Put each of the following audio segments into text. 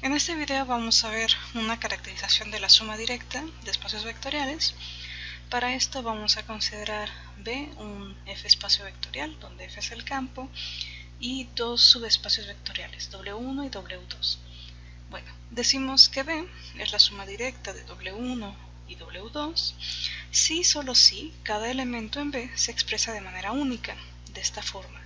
En este video vamos a ver una caracterización de la suma directa de espacios vectoriales. Para esto vamos a considerar B un F espacio vectorial, donde F es el campo, y dos subespacios vectoriales, W1 y W2. Bueno, decimos que B es la suma directa de W1 y W2 si, solo si, cada elemento en B se expresa de manera única, de esta forma.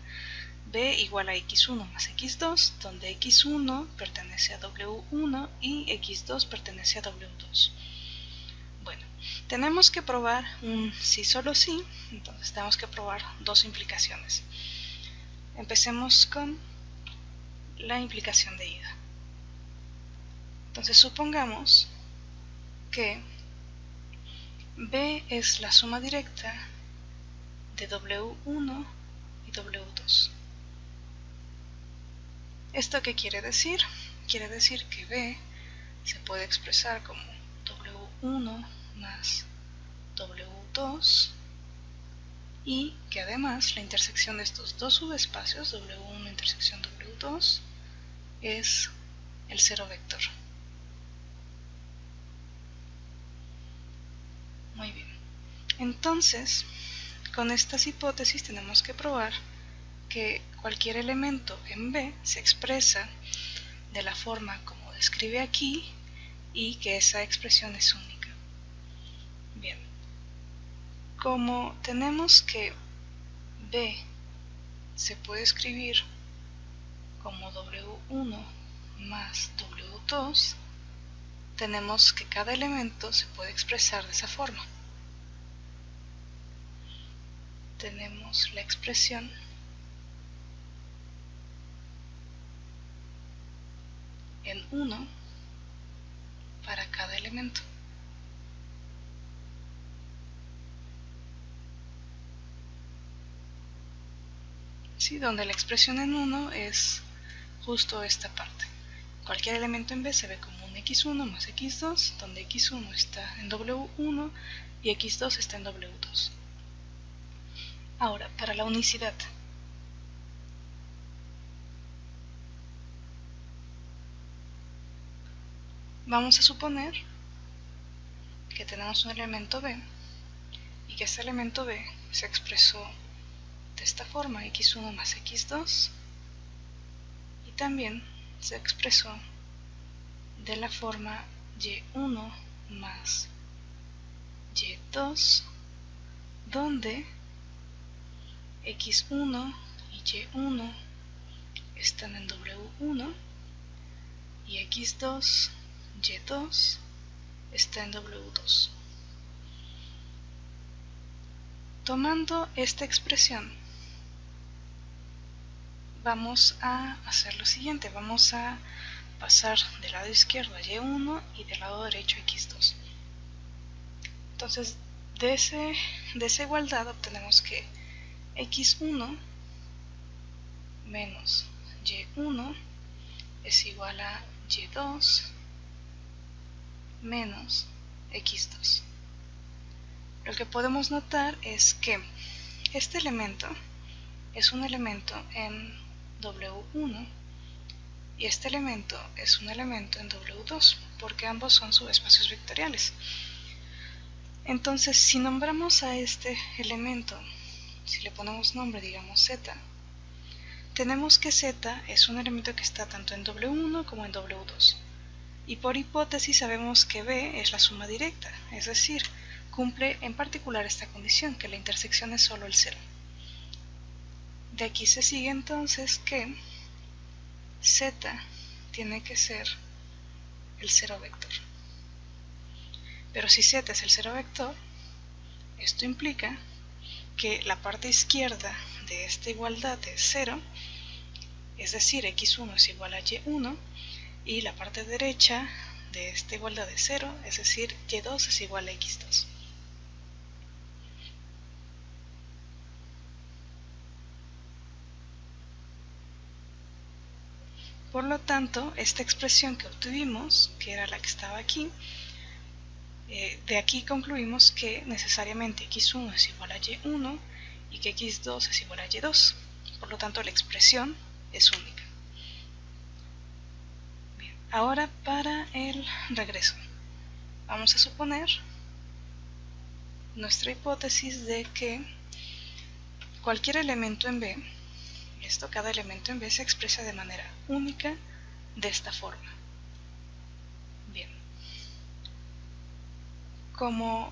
B igual a x1 más x2, donde x1 pertenece a W1 y x2 pertenece a W2. Bueno, tenemos que probar un sí solo sí, entonces tenemos que probar dos implicaciones. Empecemos con la implicación de ida. Entonces supongamos que B es la suma directa de W1 y W2. ¿Esto qué quiere decir? Quiere decir que B se puede expresar como W1 más W2 y que además la intersección de estos dos subespacios, W1 intersección W2, es el cero vector. Muy bien. Entonces, con estas hipótesis tenemos que probar que cualquier elemento en B se expresa de la forma como describe aquí y que esa expresión es única. Bien, como tenemos que B se puede escribir como W1 más W2, tenemos que cada elemento se puede expresar de esa forma. Tenemos la expresión en 1 para cada elemento. Sí, donde la expresión en 1 es justo esta parte. Cualquier elemento en B se ve como un x1 más x2, donde x1 está en W1 y x2 está en W2. Ahora, para la unicidad. Vamos a suponer que tenemos un elemento B y que este elemento B se expresó de esta forma, x1 más x2, y también se expresó de la forma y1 más y2, donde x1 y y1 están en W1 y x2, y2 está en W2. Tomando esta expresión, vamos a hacer lo siguiente. Vamos a pasar del lado izquierdo a y1 y del lado derecho a x2. Entonces, de esa igualdad obtenemos que x1 menos y1 es igual a y2 menos x2. Lo que podemos notar es que este elemento es un elemento en W1 y este elemento es un elemento en W2, porque ambos son subespacios vectoriales. Entonces, si nombramos a este elemento, si le ponemos nombre, digamos Z, tenemos que Z es un elemento que está tanto en W1 como en W2. Y por hipótesis sabemos que B es la suma directa, es decir, cumple en particular esta condición, que la intersección es solo el cero. De aquí se sigue entonces que Z tiene que ser el cero vector. Pero si Z es el cero vector, esto implica que la parte izquierda de esta igualdad es 0, es decir, x1 es igual a y1, y la parte derecha de esta igualdad es 0, es decir, y2 es igual a x2. Por lo tanto, esta expresión que obtuvimos, que era la que estaba aquí, de aquí concluimos que necesariamente x1 es igual a y1 y que x2 es igual a y2. Por lo tanto, la expresión es única. Bien. Ahora para el regreso. Vamos a suponer nuestra hipótesis de que cualquier elemento en B, cada elemento en B se expresa de manera única de esta forma. Bien. Como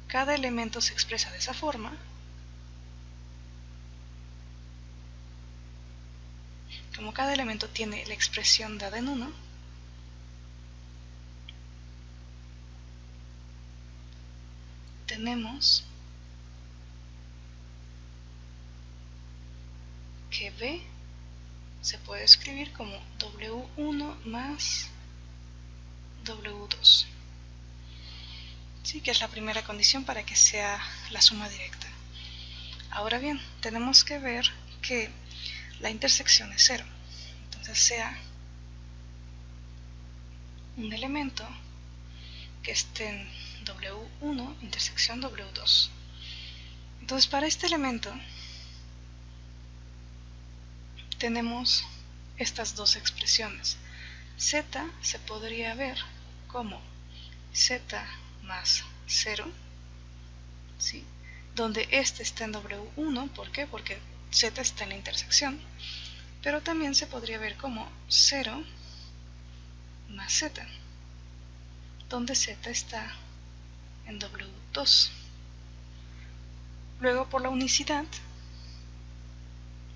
cada elemento se expresa de esa forma, como cada elemento tiene la expresión dada en 1, tenemos que B se puede escribir como W1 más W2. Sí, que es la primera condición para que sea la suma directa. Ahora bien, tenemos que ver que la intersección es 0. Entonces sea un elemento que esté en W1 intersección W2. Entonces para este elemento tenemos estas dos expresiones. Z se podría ver como Z más 0, ¿sí? Donde este está en W1, ¿por qué? Porque Z está en la intersección, pero también se podría ver como 0 más Z, donde Z está en W2. Luego, por la unicidad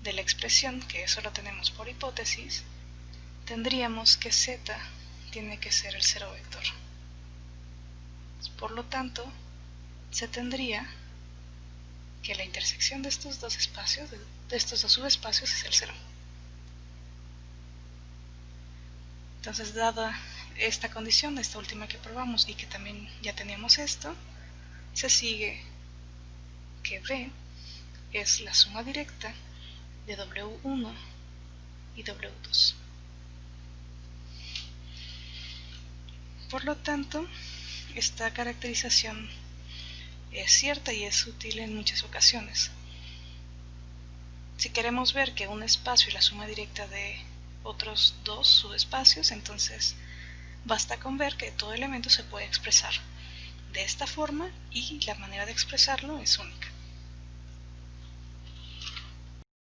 de la expresión, que eso lo tenemos por hipótesis, tendríamos que Z tiene que ser el 0 vector. Por lo tanto, se tendría que la intersección de estos dos espacios, de estos dos subespacios, es el 0. Entonces, dada esta condición, esta última que probamos y que también ya teníamos esto, se sigue que B es la suma directa de W1 y W2. Por lo tanto, esta caracterización es cierta y es útil en muchas ocasiones. Si queremos ver que un espacio es la suma directa de otros dos subespacios, entonces basta con ver que todo elemento se puede expresar de esta forma y la manera de expresarlo es única.